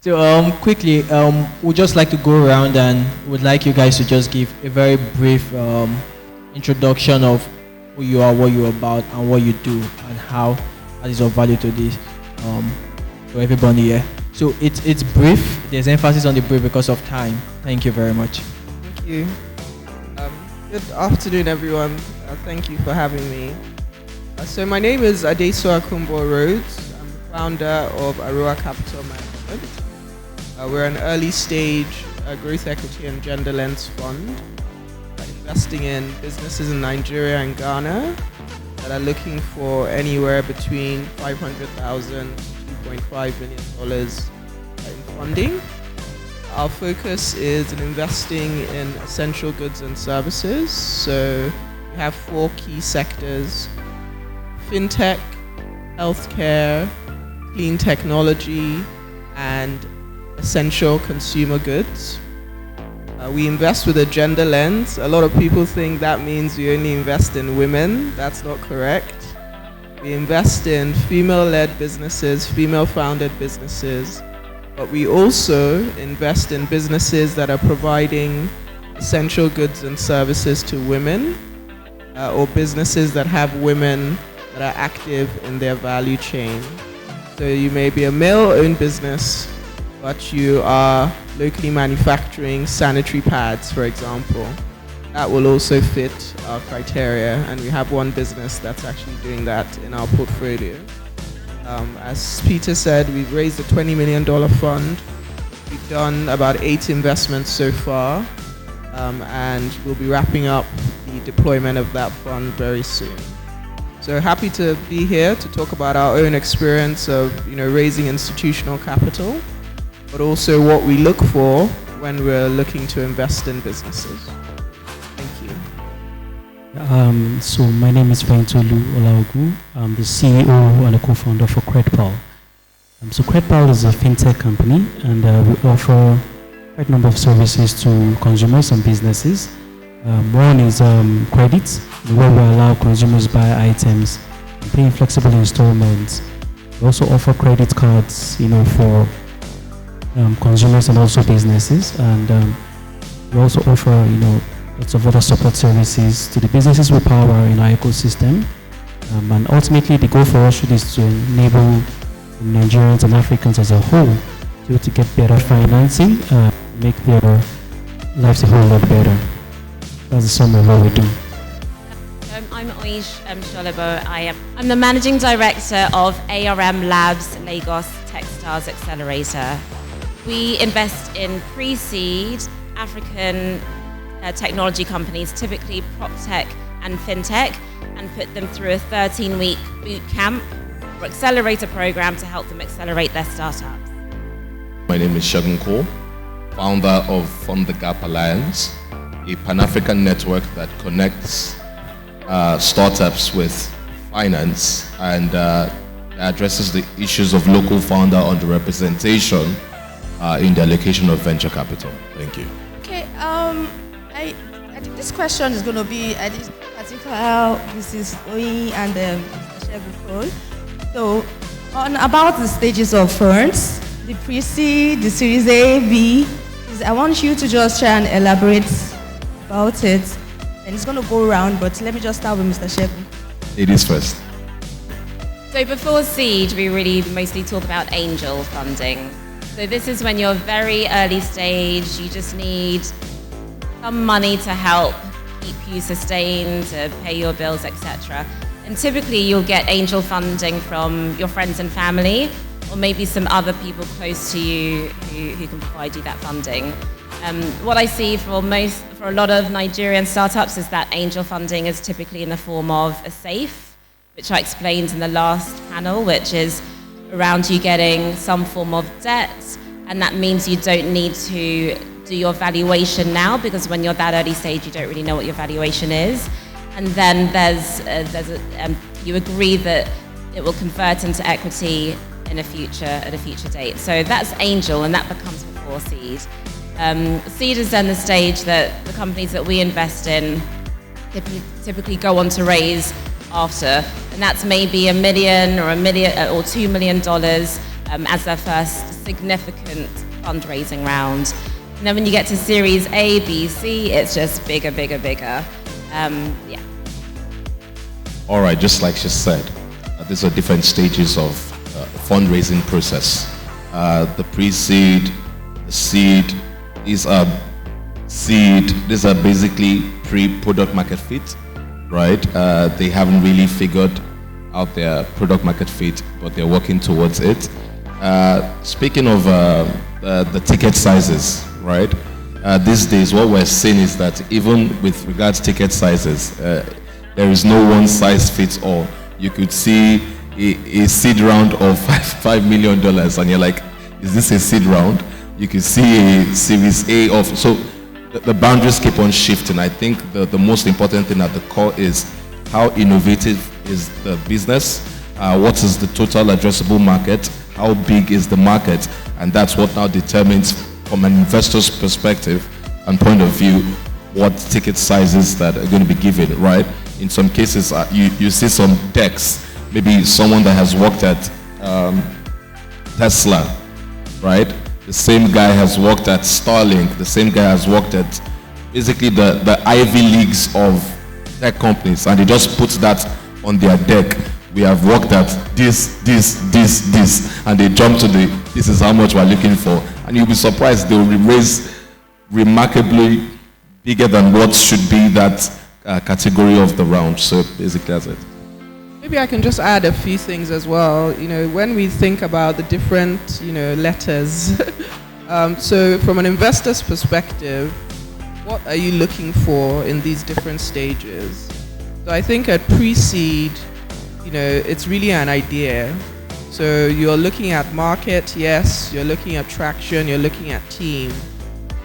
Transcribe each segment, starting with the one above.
So quickly, we'd just like to go around and would like you guys to just give a very brief introduction of who you are, what you're about, and what you do, and how that is of value to this to everybody here. So it's brief. There's emphasis on the brief because of time. Thank you very much. Thank you. Good afternoon, everyone. Thank you for having me. So my name is Adesuwa Okunbo Rhodes. I'm the founder of Aruwa Capital Management. We're an early stage growth equity and gender lens fund investing in businesses in Nigeria and Ghana that are looking for anywhere between $500,000 to $2.5 million in funding. Our focus is in investing in essential goods and services. So we have 4 key sectors: fintech, healthcare, clean technology, and essential consumer goods. We invest with a gender lens. A lot of people think that means we only invest in women. That's not correct. We invest in female-led businesses, female-founded businesses, but we also invest in businesses that are providing essential goods and services to women, or businesses that have women that are active in their value chain. So you may be a male-owned business, but you are locally manufacturing sanitary pads, for example. That will also fit our criteria, and we have one business that's actually doing that in our portfolio. As Peter said, we've raised a $20 million fund. We've done about 8 investments so far, and we'll be wrapping up the deployment of that fund very soon. So happy to be here to talk about our own experience of raising institutional capital, but also what we look for when we're looking to invest in businesses. Thank you. So my name is Fehintolu Olaogun. I'm the CEO and a co-founder for CredPal. So CredPal is a fintech company, and we offer quite a number of services to consumers and businesses. One is credit, where we allow consumers buy items and pay in flexible installments. We also offer credit cards, for consumers and also businesses, and we also offer, lots of other support services to the businesses we power in our ecosystem. And ultimately, the goal for us is to enable Nigerians and Africans as a whole to get better financing, make their lives a whole lot better. That's the sum of what we do. I'm Oyin, Solebo. I'm the managing director of ARM Labs Lagos Techstars Accelerator. We invest in pre-seed African technology companies, typically prop tech and fintech, and put them through a 13-week boot camp or accelerator program to help them accelerate their startups. My name is Segun, founder of Fund the Gap Alliance, a Pan-African network that connects startups with finance and addresses the issues of local founder underrepresentation in the allocation of venture capital. Thank you. Okay, I think this question is going to be, I think how this is Oyin and Mr. Segun. So, about the stages of funds, the pre-seed, the Series A, B, I want you to just try and elaborate about it. And it's going to go around, but let me just start with Mr. Segun. Ladies first. So before seed, we really mostly talk about angel funding. So this is when you're very early stage, you just need some money to help keep you sustained, to pay your bills, etc. And typically you'll get angel funding from your friends and family, or maybe some other people close to you who can provide you that funding. What I see for a lot of Nigerian startups is that angel funding is typically in the form of a safe, which I explained in the last panel, which is around you getting some form of debt, and that means you don't need to do your valuation now, because when you're that early stage, you don't really know what your valuation is. And then you agree that it will convert into equity at a future date. So that's angel, and that becomes before seed. Seed is then the stage that the companies that we invest in typically go on to raise after, and that's maybe $1 million or $2 million as their first significant fundraising round. And then when you get to Series A, B, C, it's just bigger, bigger, bigger. Yeah. All right, just like she said, these are different stages of fundraising process. The pre-seed, the seed, these are basically pre-product market fit, right? They haven't really figured out their product market fit, but they're working towards it. Speaking of the ticket sizes, right? These days, what we're seeing is that even with regards to ticket sizes, there is no one size fits all. You could see a seed round of $5 million, and you're like, is this a seed round? You could see a Series A of, so the boundaries keep on shifting. I think the most important thing at the core is how innovative is the business, what is the total addressable market, how big is the market, and that's what now determines from an investor's perspective and point of view what ticket sizes that are going to be given, right? In some cases, you see some techs, maybe someone that has worked at Tesla, right? The same guy has worked at Starlink, the same guy has worked at basically the Ivy Leagues of tech companies, and they just put that on their deck. We have worked at this, and they jump to this is how much we're looking for. And you'll be surprised, they will raise remarkably bigger than what should be that category of the round. So basically that's it. Maybe I can just add a few things as well. You know, when we think about the different, letters, so from an investor's perspective, what are you looking for in these different stages? So I think at pre-seed, it's really an idea. So you're looking at market, yes, you're looking at traction, you're looking at team.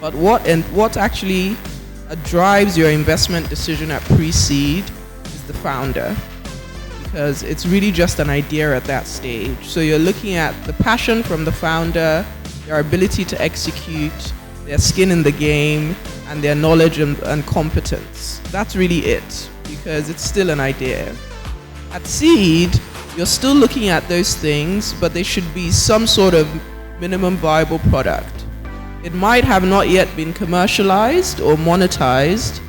But what actually drives your investment decision at pre-seed is the founder. Because it's really just an idea at that stage. So you're looking at the passion from the founder, their ability to execute, their skin in the game, and their knowledge and competence. That's really it, because it's still an idea. At seed, you're still looking at those things, but they should be some sort of minimum viable product. It might have not yet been commercialized or monetized,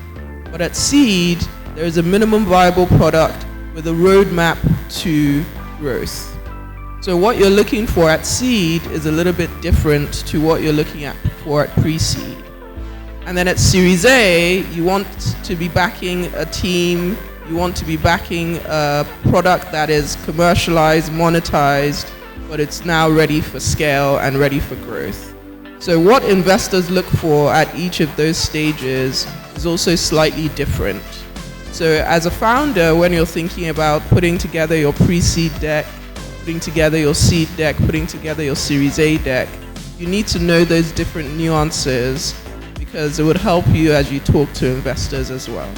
but at seed, there is a minimum viable product with a roadmap to growth. So what you're looking for at seed is a little bit different to what you're looking for at pre-seed. And then at Series A, you want to be backing a team, you want to be backing a product that is commercialized, monetized, but it's now ready for scale and ready for growth. So what investors look for at each of those stages is also slightly different. So as a founder, when you're thinking about putting together your pre-seed deck, putting together your seed deck, putting together your Series A deck, you need to know those different nuances because it would help you as you talk to investors as well.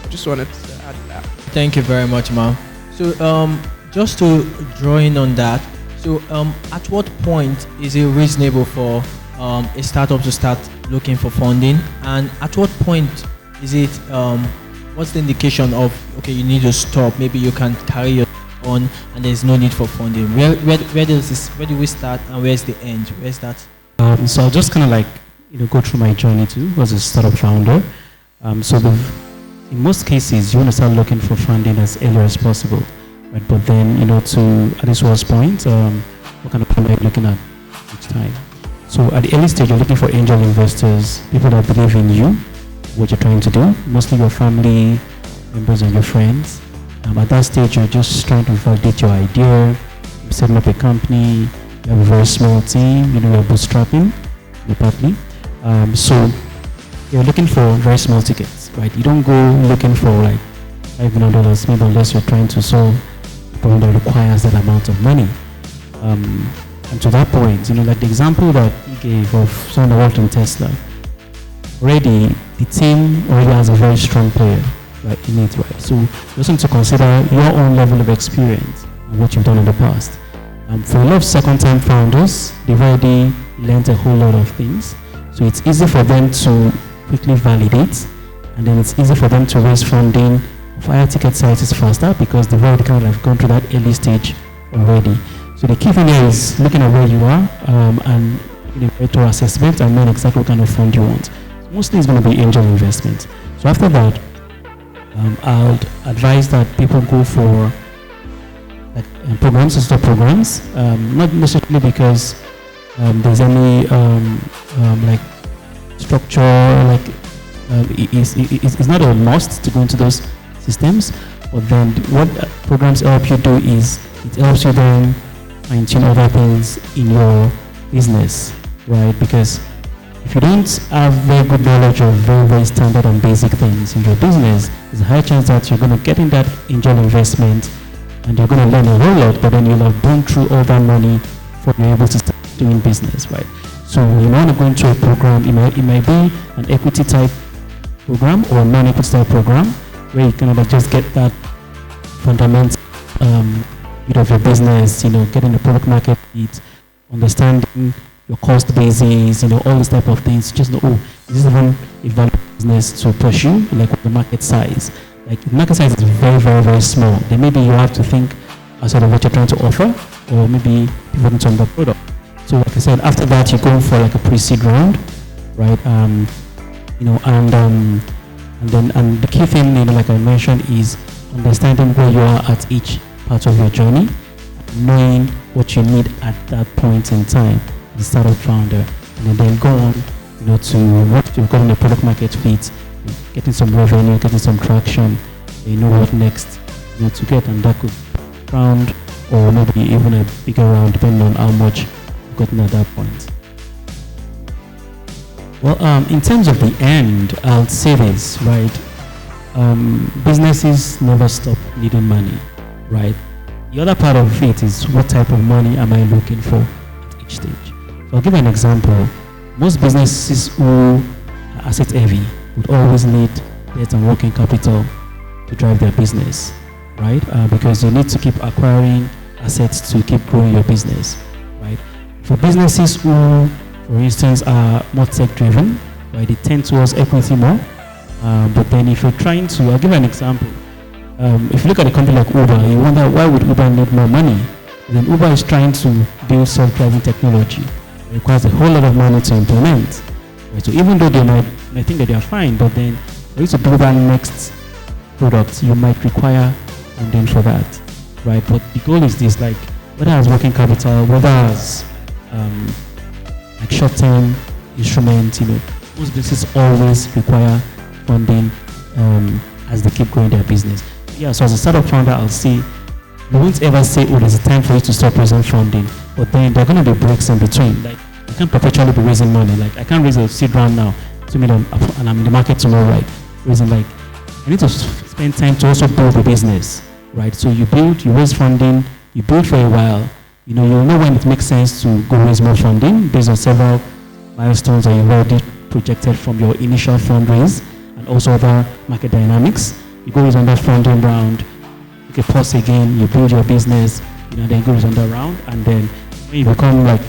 Just wanted to add that. Thank you very much, ma'am. So just to draw in on that, so at what point is it reasonable for a startup to start looking for funding? And at what point is it, what's the indication of, okay, you need to stop, maybe you can carry your on and there's no need for funding? Where do we start and where's the end? Where's that? So I'll just kind of like, go through my journey too as a startup founder. In most cases, you want to start looking for funding as early as possible, right? But then, to Adesuwa's point, what kind of funding are you looking at each time? So at the early stage, you're looking for angel investors, people that believe in you, what you're trying to do, mostly your family members and your friends. At that stage, you're just trying to validate your idea, you're setting up a company, you have a very small team, you're bootstrapping, partly. So you're looking for very small tickets, right? You don't go looking for like $5 million, maybe unless you're trying to solve a problem that requires that amount of money. And to that point, like the example that you gave of someone that worked on Tesla, already the team already has a very strong player, right, in it, right? So you also need to consider your own level of experience and what you've done in the past. For a lot of second-time founders, they've already learned a whole lot of things. So it's easy for them to quickly validate, and then it's easy for them to raise funding of higher ticket sizes faster because they've already kind of like gone through that early stage already. So the key thing here is looking at where you are and a very thorough assessment and knowing exactly what kind of fund you want. So mostly it's going to be angel investment. So after that, I would advise that people go for like programs, sister programs, not necessarily because there's any like structure, like it's not a must to go into those systems. But then what programs help you do is it helps you then fine-tune other things in your business, right? Because if you don't have very good knowledge of very, very standard and basic things in your business, there's a high chance that you're going to get in that angel investment and you're going to learn a whole lot, but then you'll have burned through all that money before you're able to start doing business, right? So you want to go into a program, it might be an equity type program or a non-equity type program where you kind of just get that fundamental bit of your business, getting the product market fit, understanding your cost basis, all this type of things. Just know, this is even a valuable business to pursue, like the market size. Like the market size is very, very, very small. Then maybe you have to think outside of what you're trying to offer, or maybe pivoting to another product. So like I said, after that you go for like a pre-seed round, right? And the key thing, like I mentioned, is understanding where you are at each part of your journey, knowing what you need at that point in time as a startup founder, and then go on, to what you've got in the product market fit, getting some revenue, getting some traction, what next, to get, and that could round or maybe even a bigger round depending on how much you've gotten at that point. Well, in terms of the end, I'll say this, right? Businesses never stop needing money, right? The other part of it is what type of money am I looking for at each stage. So I'll give an example. Most businesses who are asset heavy would always need debt and working capital to drive their business, right? Because you need to keep acquiring assets to keep growing your business, right? For businesses who, for instance, are more tech-driven, right, they tend towards equity more. But then if you're trying to, I'll give an example. If you look at a company like Uber, you wonder why would Uber need more money? Then Uber is trying to build self-driving technology. It requires a whole lot of money to implement. Right? So even though they might think that they are fine, but then for you to build that next product, you might require funding for that, right? But the goal is this, like whether as working capital, whether as like short-term instruments, most businesses always require funding as they keep growing their business. Yeah, so as a startup founder, I'll say, you won't ever say, there's a time for you to stop raising funding, but then there are going to be breaks in between. Like, you can't perpetually be raising money. Like, I can't raise a seed round now, 2 million, and I'm in the market tomorrow, right? Raising, like, I need to spend time to also build the business, right? So you raise funding, you build for a while, you'll know when it makes sense to go raise more funding based on several milestones that you've already projected from your initial fundraise, and also other market dynamics. You go raise on that funding round, you can pause again, you build your business, then you go raise on that round, and then when you become like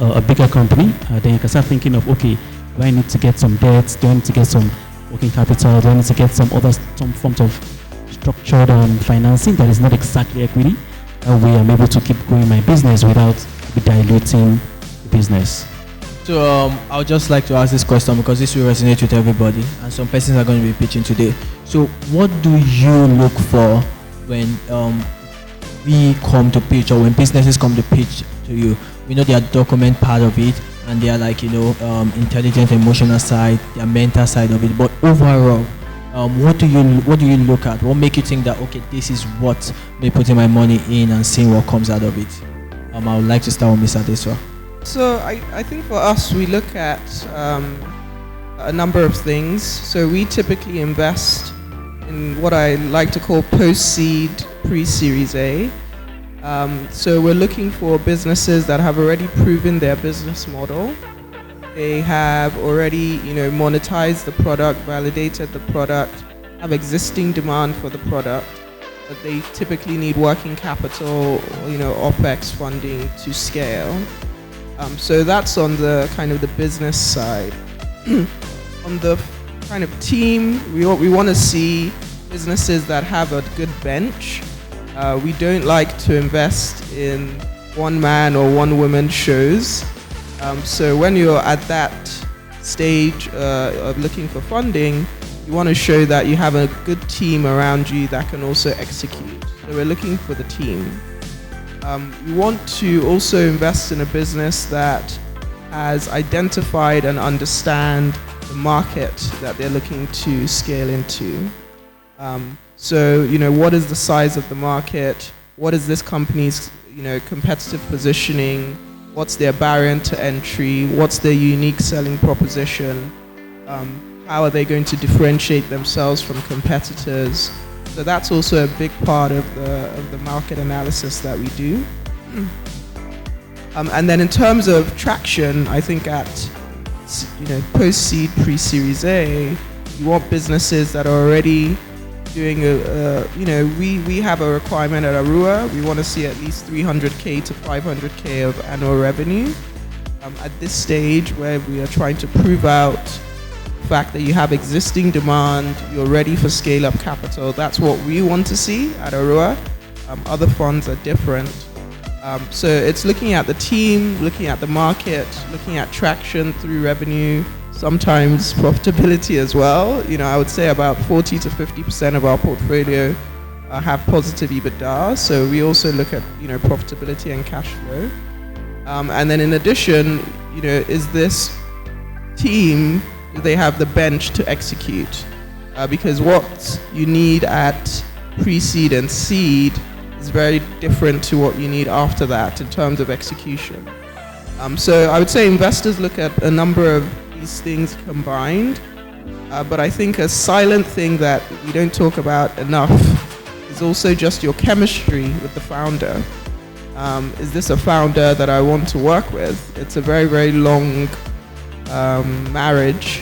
a bigger company, then you can start thinking of, okay, do I need to get some debt? Do I need to get some working capital? Do I need to get some forms of structured financing that is not exactly equity? That way I'm able to keep growing my business without diluting the business. So I would just like to ask this question because this will resonate with everybody, and some persons are going to be pitching today. So what do you look for when we come to pitch, or when businesses come to pitch to you? We know they are document part of it, and they are like, intelligent, emotional side, their mental side of it. But overall, what do you look at? What make you think that, okay, this is what me putting my money in and seeing what comes out of it? I would like to start with Ms. Adesuwa. So I think for us, we look at a number of things. So we typically invest in what I like to call post-seed, pre-series A. So we're looking for businesses that have already proven their business model. They have already, monetized the product, validated the product, have existing demand for the product, but they typically need working capital, OPEX funding to scale. So that's on the kind of the business side. On the kind of team, we want to see businesses that have a good bench. We don't like to invest in one man or one woman shows. So when you're at that stage of looking for funding, you want to show that you have a good team around you that can also execute. So we're looking for the team. We want to also invest in a business that has identified and understand the market that they're looking to scale into. So, what is the size of the market? What is this company's, competitive positioning? What's their barrier to entry? What's their unique selling proposition? How are they going to differentiate themselves from competitors? So that's also a big part of the market analysis that we do. And then in terms of traction, I think at post-seed, pre-series A, you want businesses that are already doing we have a requirement at Aruwa. We want to see at least 300K to 500K of annual revenue. At this stage where we are trying to prove out the fact that you have existing demand, you're ready for scale-up capital. That's what we want to see at Aruwa. Other funds are different. So it's looking at the team, looking at the market, looking at traction through revenue, sometimes profitability as well. I would say about 40 to 50% of our portfolio have positive EBITDA. So we also look at profitability and cash flow. And then in addition, is this team, do they have the bench to execute? Because what you need at pre-seed and seed is very different to what you need after that in terms of execution. So I would say investors look at a number of these things combined, but I think a silent thing that we don't talk about enough is also just your chemistry with the founder. Is this a founder that I want to work with? It's a very, very long marriage.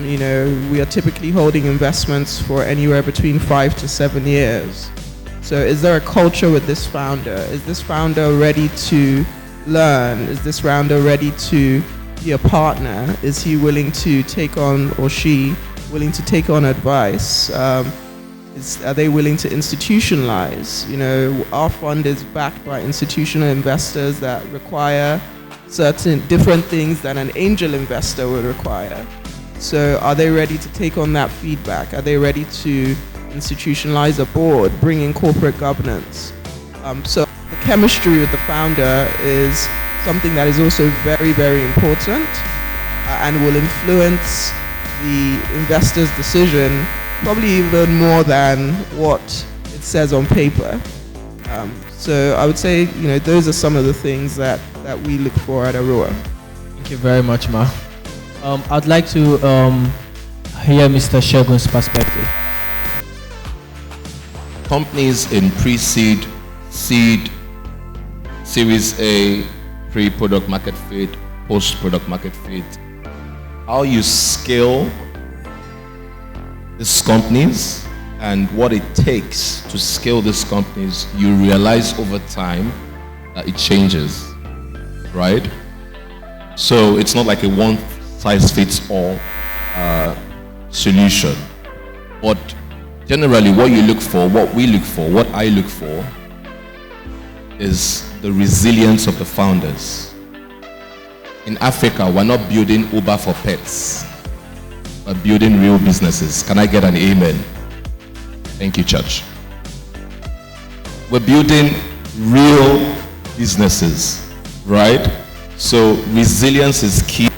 We are typically holding investments for anywhere between 5 to 7 years. So is there a culture with this founder? Is this founder ready to learn? Is this founder ready to be a partner? Is he willing to take on, or she willing to take on advice? Are they willing to institutionalize? Our fund is backed by institutional investors that require certain different things than an angel investor would require. So are they ready to take on that feedback? Are they ready to institutionalize a board, bring in corporate governance? So the chemistry with the founder is something that is also very, very important and will influence the investor's decision probably even more than what it says on paper. So I would say, those are some of the things that we look for at Aruwa. Thank you very much, Ma. I'd like to hear Mr. Segun's perspective. Companies in pre-seed, seed, Series A, pre-product market fit, post-product market fit, how you scale these companies and what it takes to scale these companies, you realize over time that it changes, right? So it's not like a one-size-fits-all solution. But generally what you look for, what we look for, what I look for is the resilience of the founders. In Africa, we're not building Uber for pets. We're building real businesses. Can I get an amen? Thank you, church. We're building real businesses, right? So resilience is key.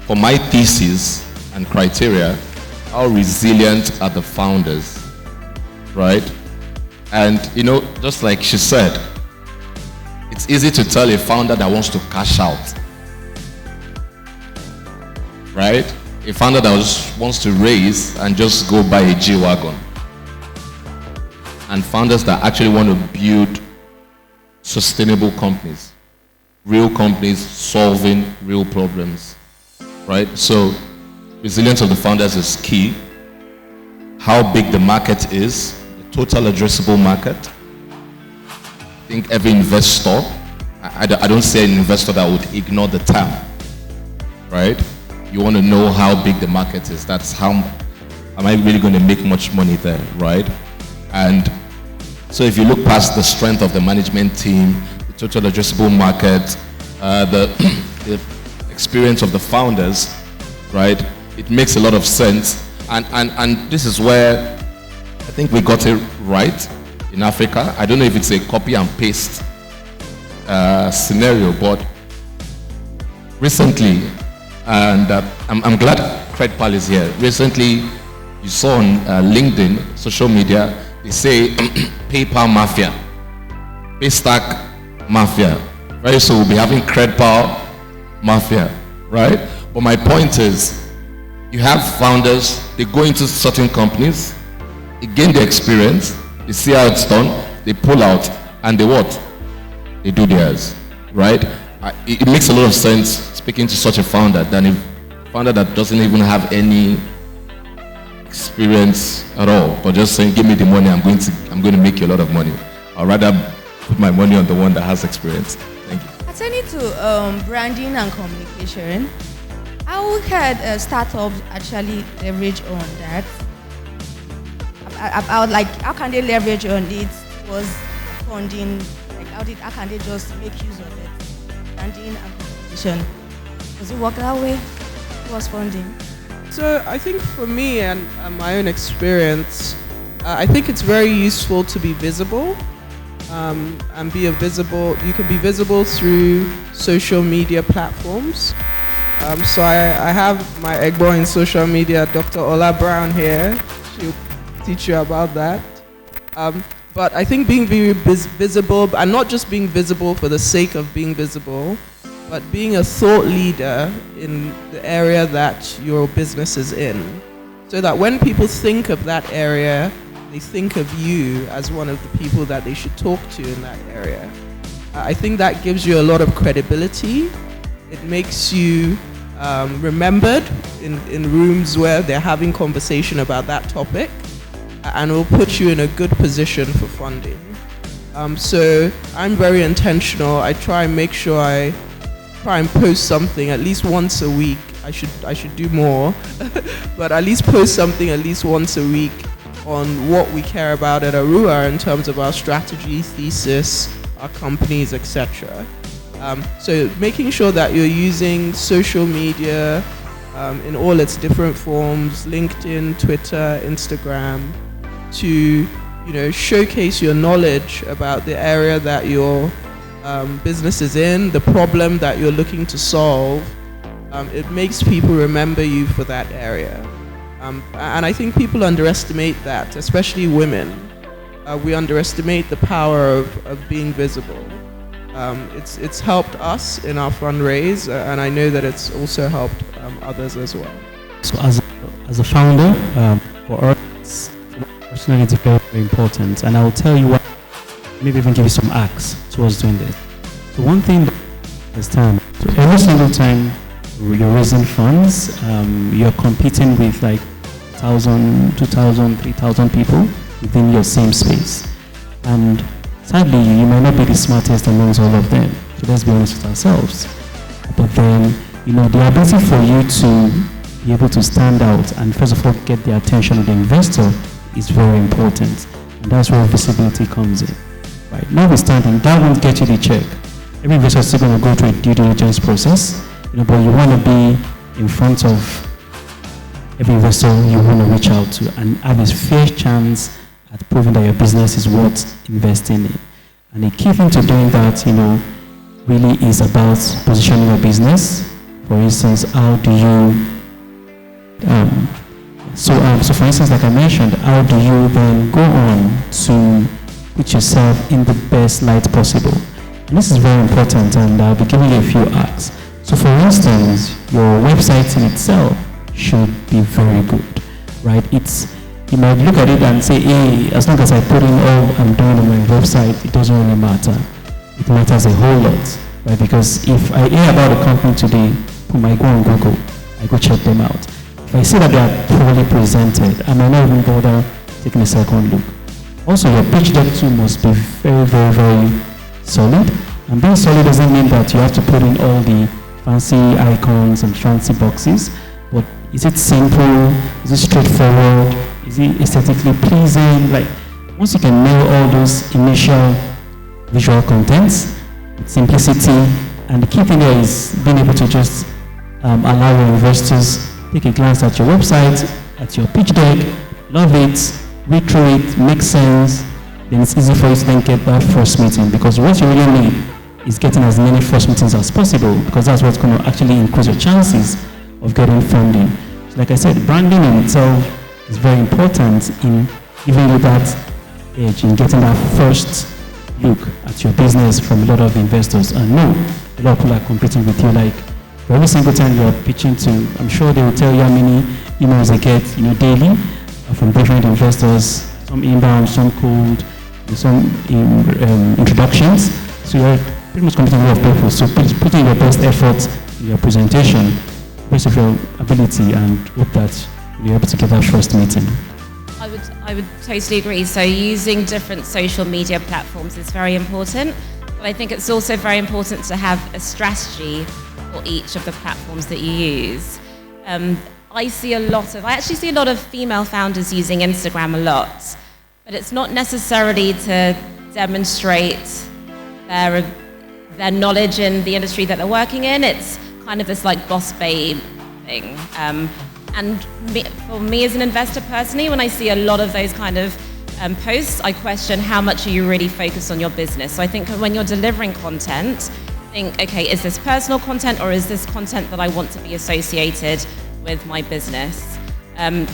For my thesis and criteria, how resilient are the founders, right? And just like she said, it's easy to tell a founder that wants to cash out, right? A founder that just wants to raise and just go buy a G-Wagon. And founders that actually want to build sustainable companies, real companies solving real problems, right? So resilience of the founders is key. How big the market is, the total addressable market. I think every investor, I don't say an investor that would ignore the term, right? You want to know how big the market is. That's how am I really going to make much money there, right? And so if you look past the strength of the management team, the total addressable market, the experience of the founders, right? It makes a lot of sense. And this is where I think we got it right in Africa. I don't know if it's a copy and paste scenario, but recently, and I'm glad CredPal is here. Recently, you saw on LinkedIn, social media, they say PayPal Mafia, Paystack Mafia. Very soon we'll be having CredPal Mafia, right? But my point is, you have founders, they go into certain companies, they gain the experience, they see how it's done, they pull out, and they what? They do theirs, right? It makes a lot of sense speaking to such a founder than a founder that doesn't even have any experience at all, but just saying, give me the money, I'm going to make you a lot of money. I'd rather put my money on the one that has experience. Thank you. Pertaining to branding and communication, how can startups actually leverage on that? About like, how can they leverage on it? Was funding, like how can they just make use of it? Branding and communication. Does it work that way? It was funding. So I think for me and my own experience, I think it's very useful to be visible and be visible. You can be visible through social media platforms. So I have my Egbo in social media, Dr. Ola Brown here. She'll teach you about that. But I think being very visible, and not just being visible for the sake of being visible, but being a thought leader in the area that your business is in, so that when people think of that area, they think of you as one of the people that they should talk to in that area. I think that gives you a lot of credibility. It makes you remembered in rooms where they're having conversation about that topic, and will put you in a good position for funding. So I'm very intentional. I try and make sure I try and post something at least once a week. I should do more, but at least post something at least once a week on what we care about at Aruwa in terms of our strategy, thesis, our companies, etc. So making sure that you're using social media in all its different forms, LinkedIn, Twitter, Instagram, to showcase your knowledge about the area that your business is in, the problem that you're looking to solve. It makes people remember you for that area. And I think people underestimate that, especially women. We underestimate the power of being visible. It's helped us in our fundraise, and I know that it's also helped others as well. So as a founder, for us, personally, it's very, very important. And I will tell you what, maybe even give you some hacks towards doing this. So one thing is time. So every single time you're raising funds, you're competing with like 1,000, 2,000, 3,000 people within your same space. And sadly, you might not be the smartest amongst all of them. So let's be honest with ourselves. But then, the ability for you to be able to stand out and first of all get the attention of the investor is very important. And that's where visibility comes in. Right? Notwithstanding, that won't get you the check. Every investor is still going to go through a due diligence process, but you want to be in front of every investor you want to reach out to and have a fair chance at proving that your business is worth investing in. And the key thing to doing that, really is about positioning your business. For instance, how do you, so for instance, like I mentioned, how do you then go on to put yourself in the best light possible? And this is very important, and I'll be giving you a few hacks. So for instance, your website in itself should be very good, right? You might look at it and say, hey, as long as I put in all I'm doing on my website, it doesn't really matter. It matters a whole lot, right? Because if I hear about a company today, whom I go on Google, I go check them out. If I see that they are poorly presented, I might not even bother taking a second look. Also, your pitch deck too must be very, very, very solid. And being solid doesn't mean that you have to put in all the fancy icons and fancy boxes, but Is it simple? Is it straightforward? Is it aesthetically pleasing? Like, once you can nail all those initial visual contents, simplicity, and the key thing there is being able to just allow your investors take a glance at your website, at your pitch deck, love it, read through it, make sense, then it's easy for you to then get that first meeting, because what you really need is getting as many first meetings as possible, because that's what's going to actually increase your chances of getting funding. So like I said, branding in itself is very important in giving you that edge, in getting that first look at your business from a lot of investors. And no, a lot of people are competing with you. Like, for every single time you're pitching to, I'm sure they will tell you how many emails they get, daily from different investors, some inbound, some cold, some introductions. So you're pretty much competing with a lot of people. So please put in your best effort in your presentation, best of your ability, and hope that you're able to get that first meeting. I would totally agree. So using different social media platforms is very important, but I think it's also very important to have a strategy for each of the platforms that you use. I actually see a lot of female founders using Instagram a lot, but it's not necessarily to demonstrate their knowledge in the industry that they're working in. It's kind of this like boss babe thing. For me as an investor personally, when I see a lot of those kind of posts, I question how much are you really focused on your business. So I think when you're delivering content, think, okay, is this personal content or is this content that I want to be associated with my business?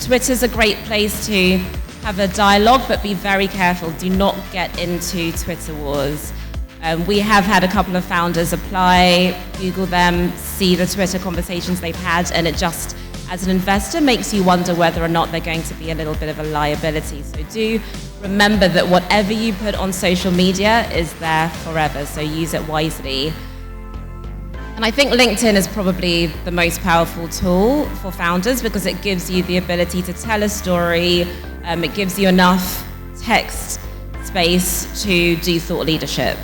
Twitter's a great place to have a dialogue, but be very careful. Do not get into Twitter wars. We have had a couple of founders apply, Google them, see the Twitter conversations they've had, and it just, as an investor, makes you wonder whether or not they're going to be a little bit of a liability. So do remember that whatever you put on social media is there forever, so use it wisely. And I think LinkedIn is probably the most powerful tool for founders because it gives you the ability to tell a story, it gives you enough text space to do thought leadership.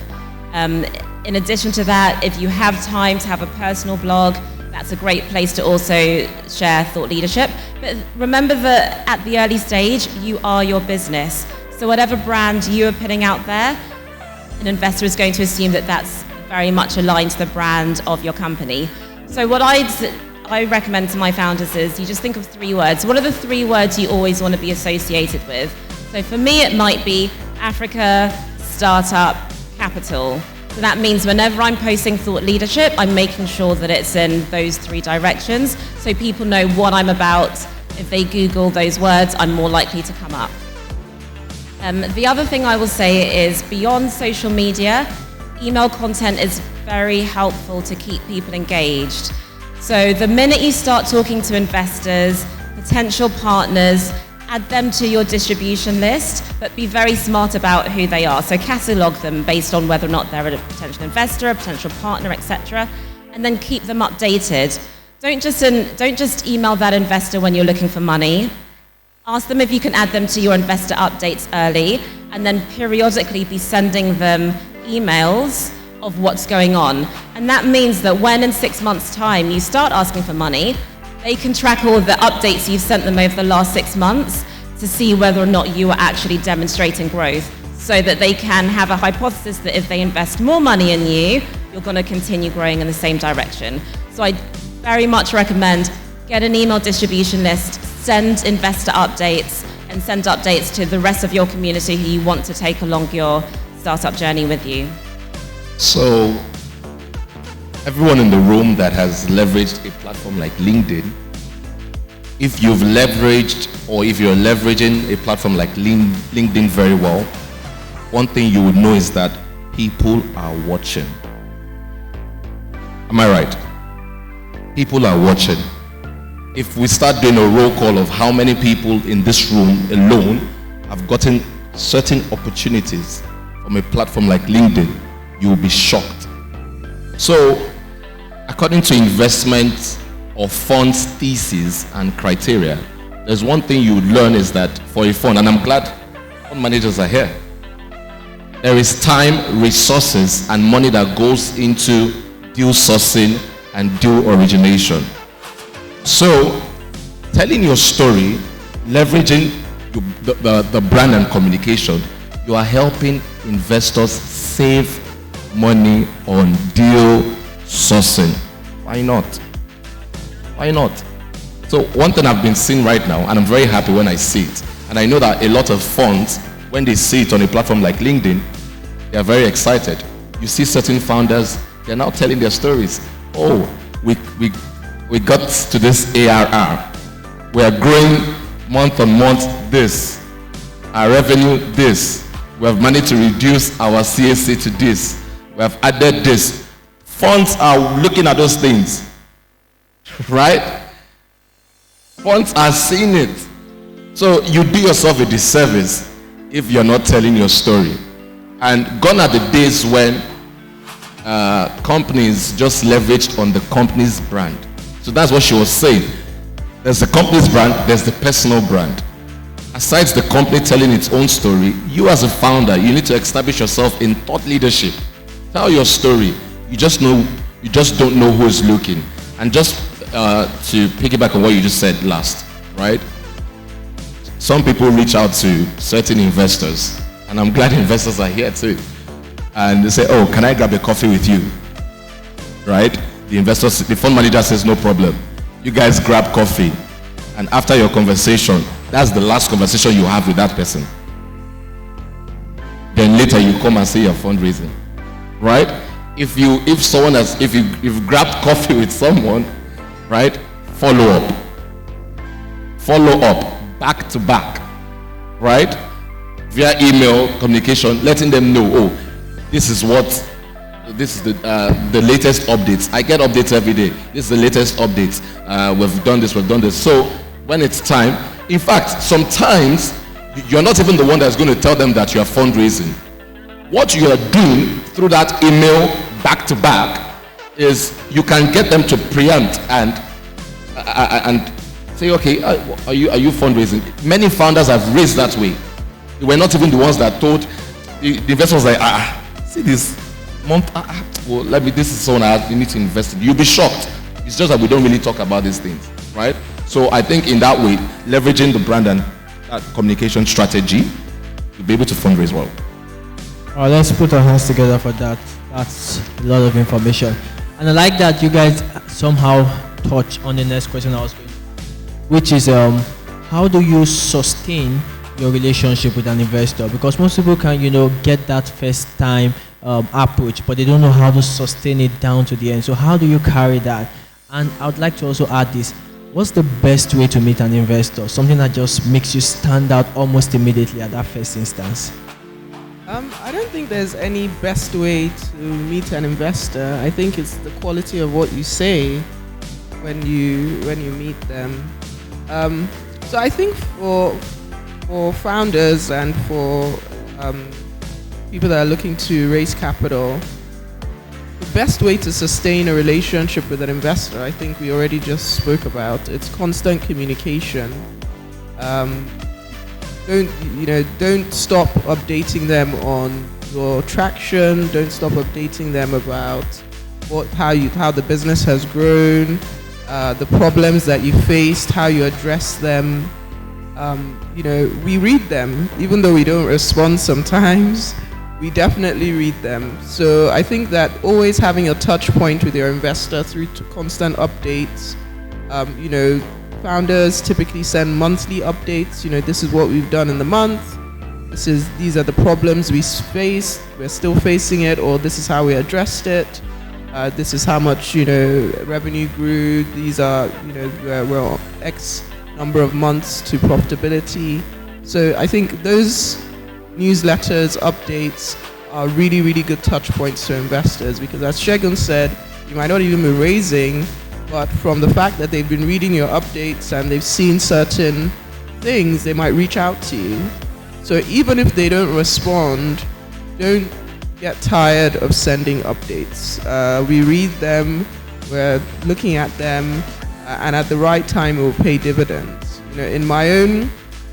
In addition to that, if you have time to have a personal blog, that's a great place to also share thought leadership. But remember that at the early stage, you are your business. So whatever brand you are putting out there, an investor is going to assume that that's very much aligned to the brand of your company. So what I recommend to my founders is you just think of 3 words. What are the 3 words you always want to be associated with? So for me, it might be Africa, startup, capital. So that means whenever I'm posting thought leadership, I'm making sure that it's in those 3 directions so people know what I'm about. If they Google those words, I'm more likely to come up. The other thing I will say is beyond social media, email content is very helpful to keep people engaged. So the minute you start talking to investors, potential partners, add them to your distribution list, but be very smart about who they are. So catalog them based on whether or not they're a potential investor, a potential partner, etc., and then keep them updated. Don't just email that investor when you're looking for money. Ask them if you can add them to your investor updates early, and then periodically be sending them emails of what's going on. And that means that when in 6 months' time you start asking for money, they can track all the updates you've sent them over the last 6 months to see whether or not you are actually demonstrating growth, so that they can have a hypothesis that if they invest more money in you, you're going to continue growing in the same direction. So I very much recommend get an email distribution list, send investor updates, and send updates to the rest of your community who you want to take along your startup journey with you. So everyone in the room that has leveraged a platform like LinkedIn, if you've leveraged or if you're leveraging a platform like LinkedIn very well, one thing you would know is that people are watching. Am I right? People are watching. If we start doing a roll call of how many people in this room alone have gotten certain opportunities from a platform like LinkedIn, you will be shocked. So, according to investment or funds thesis and criteria, there's one thing you would learn is that for a fund, and I'm glad fund managers are here, there is time, resources, and money that goes into deal sourcing and deal origination. So, telling your story, leveraging the brand and communication, you are helping investors save money on deal sourcing. Why not? Why not? So one thing I've been seeing right now, and I'm very happy when I see it, and I know that a lot of funds, when they see it on a platform like LinkedIn, they are very excited. You see certain founders, they're now telling their stories. Oh, we got to this ARR. We are growing month on month this. Our revenue this. We have managed to reduce our CAC to this. We have added this. Funds are looking at those things, right? Funds are seeing it. So you do yourself a disservice if you're not telling your story. And gone are the days when companies just leveraged on the company's brand. So that's what she was saying. There's the company's brand, there's the personal brand. Aside the company telling its own story, you as a founder, you need to establish yourself in thought leadership. Tell your story. You just don't know who is looking. And just to piggyback on what you just said last, right? Some people reach out to certain investors, and I'm glad investors are here too. And they say, oh, can I grab a coffee with you? Right? The fund manager says, no problem. You guys grab coffee. And after your conversation, that's the last conversation you have with that person. Then later you come and say you're fundraising. Right? If you've grabbed coffee with someone, right? Follow up. Follow up, back to back. Right? Via email communication, letting them know, oh, this is the latest updates. I get updates every day. This is the latest updates. We've done this. So when it's time, in fact, sometimes you're not even the one that's going to tell them that you are fundraising. What you are doing through that email back to back is you can get them to preempt and say, okay, are you fundraising? Many founders have raised that way. They were not even the ones that told the investors, like, see this month, well, this is someone you need to invest in. You'll be shocked. It's just that we don't really talk about these things, right? So I think in that way, leveraging the brand and that communication strategy, you'll be able to fundraise well. Let's put our hands together for that. That's a lot of information. And I like that you guys somehow touch on the next question I was going to, which is how do you sustain your relationship with an investor? Because most people can, get that first time approach, but they don't know how to sustain it down to the end. So how do you carry that? And I would like to also add this. What's the best way to meet an investor? Something that just makes you stand out almost immediately at that first instance. I don't think there's any best way to meet an investor. I think it's the quality of what you say when you meet them. So I think for founders and for people that are looking to raise capital, the best way to sustain a relationship with an investor, I think we already just spoke about, it's constant communication. Don't stop updating them on your traction. Don't stop updating them about how the business has grown, the problems that you faced, how you address them. We read them, even though we don't respond sometimes. We definitely read them. So I think that always having a touch point with your investor through constant updates. Founders typically send monthly updates. This is what we've done in the month. These are the problems we faced. We're still facing it, or this is how we addressed it. This is how much revenue grew. These are we're on X number of months to profitability. So I think those newsletters, updates are really, really good touch points to investors, because as Segun said, you might not even be raising, but from the fact that they've been reading your updates and they've seen certain things, they might reach out to you. So even if they don't respond, don't get tired of sending updates. We read them, we're looking at them, and at the right time it will pay dividends. In my own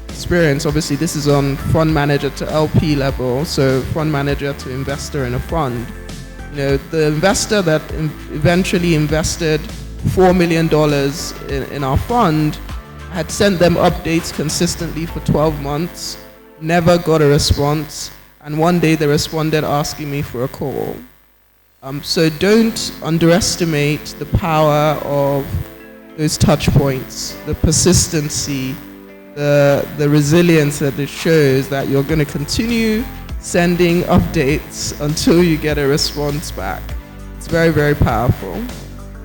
experience, obviously this is on fund manager to LP level, so fund manager to investor in a fund. The investor that eventually invested $4 million in our fund, I had sent them updates consistently for 12 months, never got a response, and one day they responded asking me for a call. So don't underestimate the power of those touch points, the persistency, the resilience that it shows that you're going to continue sending updates until you get a response back. It's very, very powerful.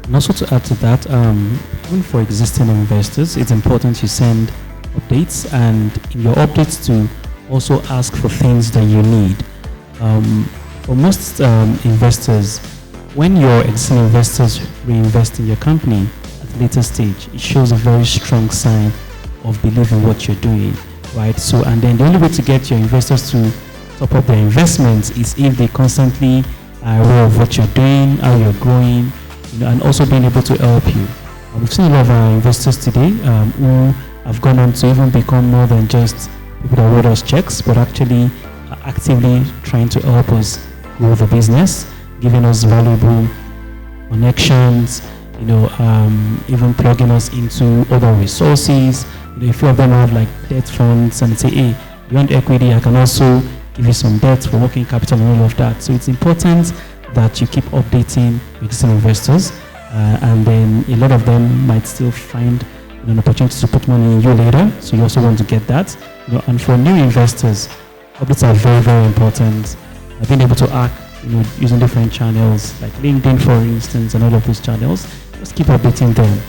And also to add to that, even for existing investors, it's important you send updates, and in your updates to also ask for things that you need. For most investors, when your existing investors reinvest in your company at a later stage, it shows a very strong sign of belief in what you're doing, right? So, and then the only way to get your investors to top up their investments is if they constantly are aware of what you're doing, how you're growing, and also being able to help you. We've seen a lot of our investors today who have gone on to even become more than just people that write us checks, but actually are actively trying to help us grow the business, giving us valuable connections, even plugging us into other resources. A few of them have like debt funds and say, hey, beyond equity, I can also give you some debt for working capital and all of that. So it's important that you keep updating existing investors, and then a lot of them might still find an opportunity to put money in you later. So you also want to get that. And for new investors, updates are very, very important. Being able to act, using different channels like LinkedIn, for instance, and all of those channels. Just keep updating them,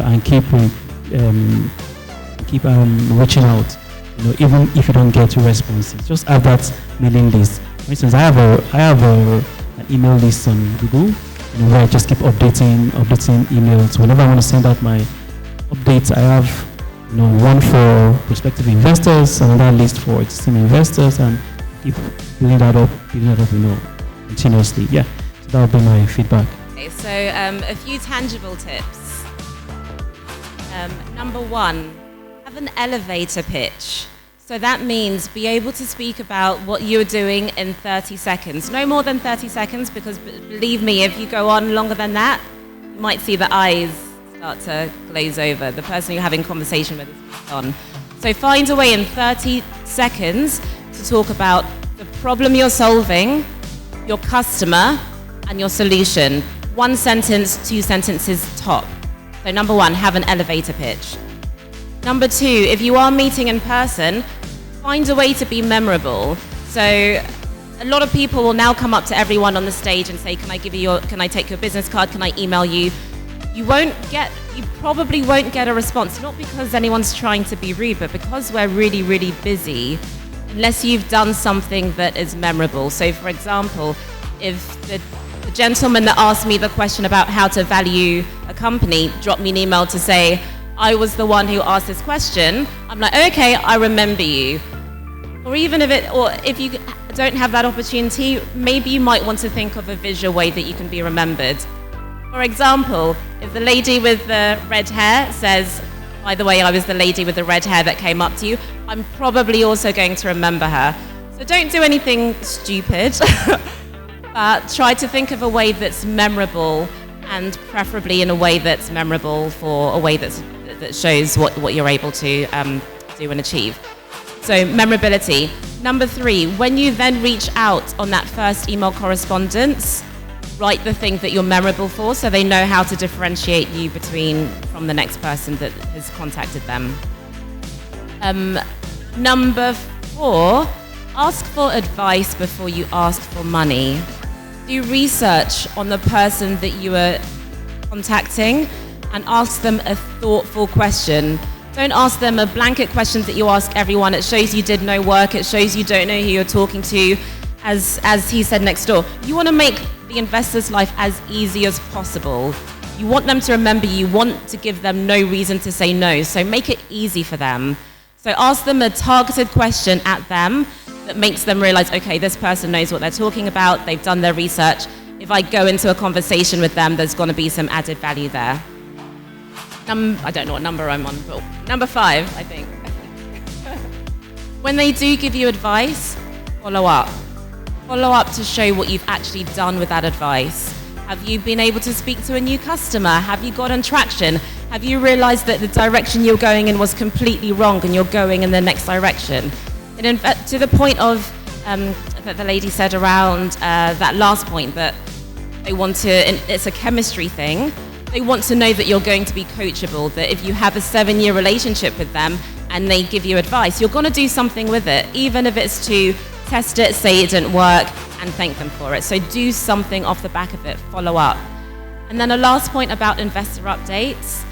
and keep reaching out. Even if you don't get responses, just have that mailing list. For instance, I have an email list on Google, where I just keep updating emails. Whenever I want to send out my updates, I have one for prospective investors, another list for existing investors, and keep building that up, continuously. Yeah, so that would be my feedback. Okay, so a few tangible tips. Number one, have an elevator pitch. So that means be able to speak about what you're doing in 30 seconds. No more than 30 seconds, because believe me, if you go on longer than that, you might see the eyes start to glaze over. The person you're having conversation with is on. So find a way in 30 seconds to talk about the problem you're solving, your customer, and your solution. One sentence, 2 sentences top. So number one, have an elevator pitch. Number two, if you are meeting in person, find a way to be memorable. So a lot of people will now come up to everyone on the stage and say, can I take your business card? Can I email you? You probably won't get a response, not because anyone's trying to be rude, but because we're really, really busy, unless you've done something that is memorable. So for example, if the gentleman that asked me the question about how to value a company dropped me an email to say, I was the one who asked this question, I'm like, okay, I remember you. Or if you don't have that opportunity, maybe you might want to think of a visual way that you can be remembered. For example, if the lady with the red hair says, by the way, I was the lady with the red hair that came up to you, I'm probably also going to remember her. So don't do anything stupid, but try to think of a way that's memorable, and preferably in a way that's memorable for a way that shows what you're able to do and achieve. So memorability. Number three, when you then reach out on that first email correspondence, write the thing that you're memorable for, so they know how to differentiate you from the next person that has contacted them. Number four, ask for advice before you ask for money. Do research on the person that you are contacting and ask them a thoughtful question. Don't ask them a blanket question that you ask everyone. It shows you did no work. It shows you don't know who you're talking to. As he said next door, you want to make the investor's life as easy as possible. You want them to remember you. Want to give them no reason to say no. So make it easy for them. So ask them a targeted question at them that makes them realize, okay, this person knows what they're talking about. They've done their research. If I go into a conversation with them, there's going to be some added value there. I don't know what number I'm on, but number 5, I think. When they do give you advice, follow up. Follow up to show what you've actually done with that advice. Have you been able to speak to a new customer? Have you gotten traction? Have you realized that the direction you're going in was completely wrong and you're going in the next direction? And in fact, to the point of that the lady said around that last point, that they want to, it's a chemistry thing. They want to know that you're going to be coachable, that if you have a 7-year relationship with them and they give you advice, you're going to do something with it, even if it's to test it, say it didn't work, and thank them for it. So do something off the back of it, follow up. And then a last point about investor updates,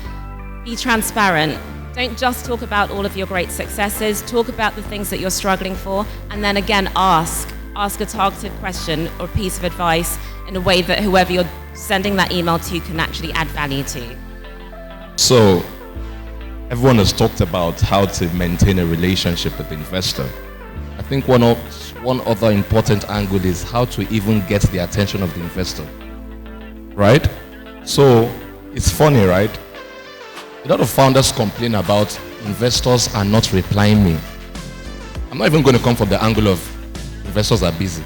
be transparent. Don't just talk about all of your great successes, talk about the things that you're struggling for, and then again, ask a targeted question or piece of advice in a way that whoever you're sending that email to can actually add value to. So, everyone has talked about how to maintain a relationship with the investor. I think one other important angle is how to even get the attention of the investor, right? So, it's funny, right? A lot of founders complain about investors are not replying me. I'm not even going to come from the angle of investors are busy.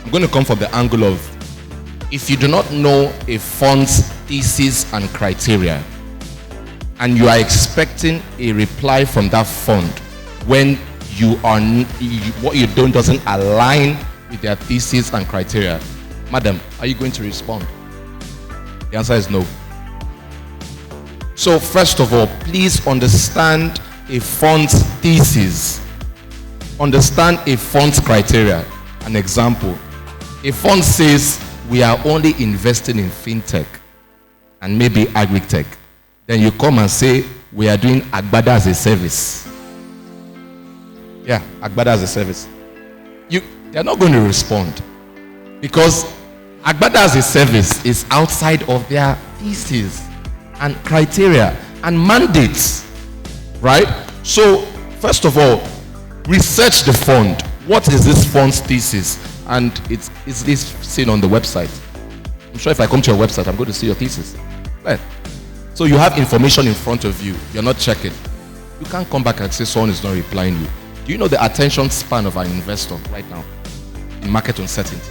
I'm going to come from the angle of, if you do not know a fund's thesis and criteria, and you are expecting a reply from that fund when what you're doing doesn't align with their thesis and criteria, madam, are you going to respond? The answer is no. So first of all, please understand a fund's thesis. Understand a fund's criteria. An example, a fund says we are only investing in fintech and maybe agri-tech. Then you come and say we are doing Agbada as a service. Yeah, Agbada as a service. They're not going to respond because Agbada as a service is outside of their thesis and criteria and mandates, right? So first of all, research the fund. What is this fund's thesis? And it's seen on the website. I'm sure if I come to your website, I'm going to see your thesis. Right. So you have information in front of you. You're not checking. You can't come back and say someone is not replying you. Do you know the attention span of an investor right now in market uncertainty?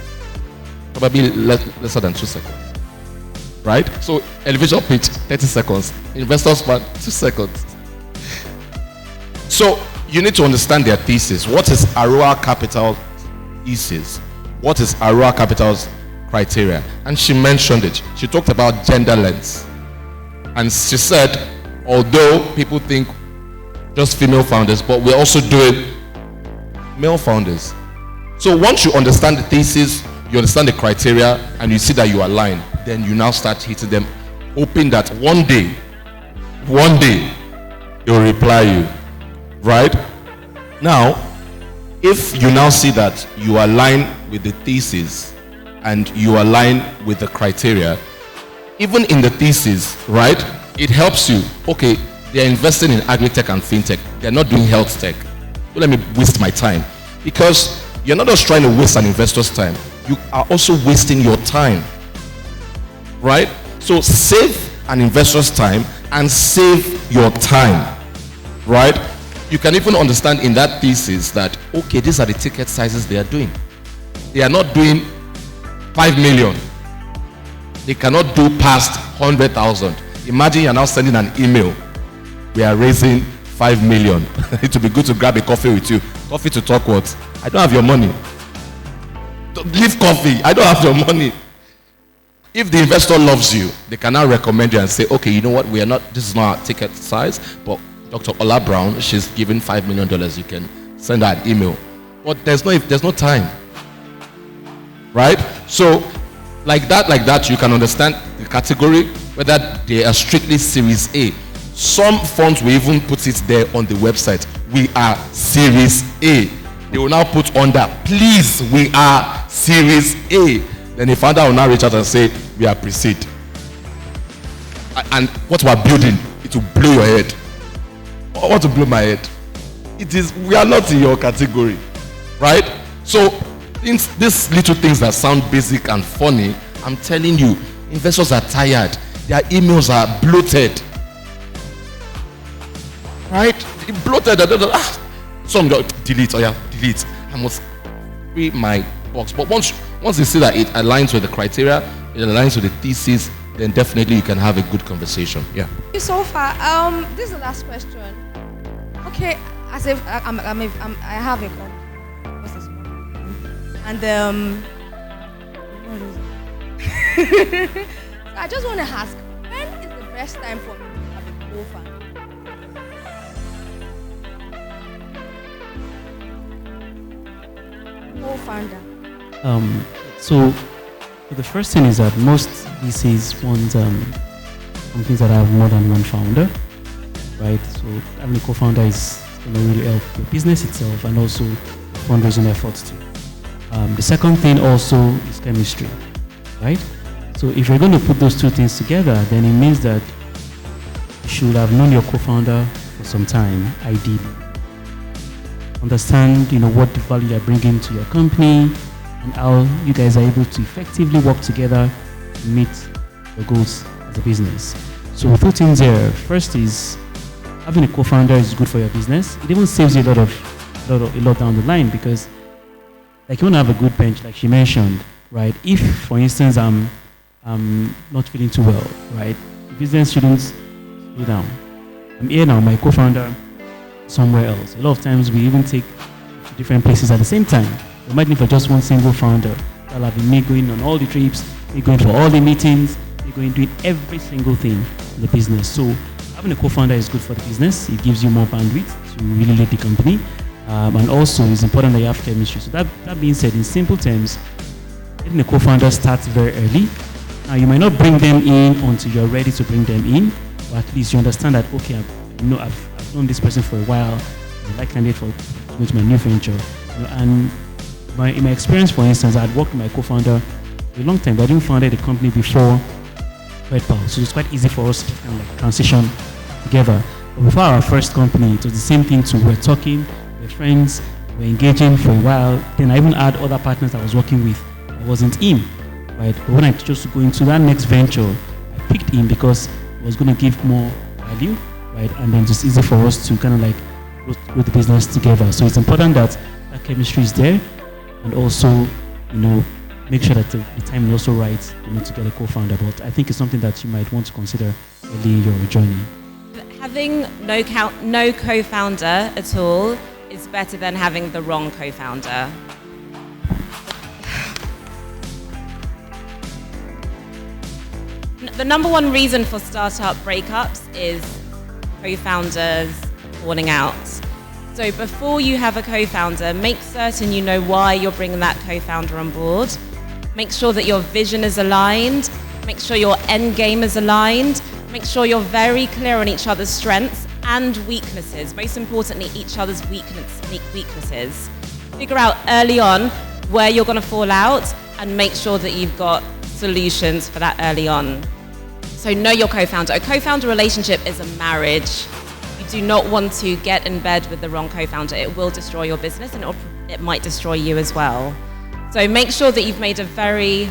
Probably lesser than 2 seconds. Right? So elevator pitch, 30 seconds. Investor span, 2 seconds. So you need to understand their thesis. What is Aruwa Capital thesis? What is Aruwa Capital's criteria? And she mentioned it. She talked about gender lens. And she said, although people think just female founders, but we're also doing male founders. So once you understand the thesis, you understand the criteria, and you see that you align, then you now start hitting them, hoping that one day, they'll reply you. Right? Now, if you now see that you align with the thesis and you align with the criteria, even in the thesis, right, it helps you. Okay, they're investing in agri-tech and fintech. They're not doing health tech. Don't let me waste my time. Because you're not just trying to waste an investor's time. You are also wasting your time. Right? So save an investor's time and save your time. Right? You can even understand in that thesis that, okay, these are the ticket sizes they are doing. They are not doing 5 million. They cannot do past 100,000. Imagine you're now sending an email. We are raising 5 million. It would be good to grab a coffee with you. Coffee to talk what? I don't have your money. Leave coffee. I don't have your money. If the investor loves you, they can now recommend you and say, okay, you know what? We are not, this is not our ticket size, but Dr. Ola Brown, she's given $5 million. You can send her an email. But there's no time. Right? So, like that, you can understand the category, whether they are strictly Series A. Some funds will even put it there on the website. We are Series A. They will now put under, please, we are Series A. Then the founder will now reach out and say, we are pre-seed. And what we are building, it will blow your head. I want to blow my head. We are not in your category. Right? So, these little things that sound basic and funny, I'm telling you, investors are tired. Their emails are bloated. Right? Bloated. Some delete. Oh yeah, delete. I must free my box. But once they see that it aligns with the criteria, it aligns with the thesis, then definitely you can have a good conversation. Yeah. So far, this is the last question. Okay, as if I have a company. What's this one? And what is it? So I just want to ask, when is the best time for me to have a co-founder? So the first thing is that most VCs want companies that have more than one founder, right? So having a co-founder is going to really help the business itself and also fundraising efforts too. The second thing also is chemistry, right? So if you're going to put those two things together, then it means that you should have known your co-founder for some time, ideally. Understand, what the value you're bringing to your company and how you guys are able to effectively work together to meet your goals as a business. So two things here. First is having a co-founder is good for your business. It even saves you a lot down the line, because like you want to have a good bench, like she mentioned, right? If, for instance, I'm not feeling too well, right? The business shouldn't slow down. I'm here now, my co-founder somewhere else. A lot of times we even take to different places at the same time. We might need for just one single founder. That'll have me going on all the trips, me going for all the meetings, me going doing every single thing in the business. So having a co-founder is good for the business. It gives you more bandwidth to really lead the company. And also it's important that you have chemistry. So that being said, in simple terms, getting a co-founder starts very early. Now you might not bring them in until you're ready to bring them in, but at least you understand that, okay, I've known this person for a while. I like candidate for going to my new venture. And in my experience, for instance, I had worked with my co-founder for a long time, but I didn't found the company before CredPal. So it's quite easy for us to kind of transition together. But before our first company, it was the same thing too. We're talking, we're friends, we're engaging for a while. Then I even had other partners I was working with. I wasn't him, right? But when I chose to go into that next venture, I picked him because it was going to give more value, right? And then just easy for us to kind of like grow the business together. So it's important that that chemistry is there, and also, make sure that the time is also right, to get a co-founder. But I think it's something that you might want to consider early in your journey. Having no co-founder at all is better than having the wrong co-founder. The number one reason for startup breakups is co-founders falling out. So before you have a co-founder, make certain you know why you're bringing that co-founder on board. Make sure that your vision is aligned. Make sure your end game is aligned. Make sure you're very clear on each other's strengths and weaknesses. Most importantly, each other's weaknesses. Figure out early on where you're going to fall out and make sure that you've got solutions for that early on. So know your co-founder. A co-founder relationship is a marriage. You do not want to get in bed with the wrong co-founder. It will destroy your business, and it might destroy you as well. So make sure that you've made a very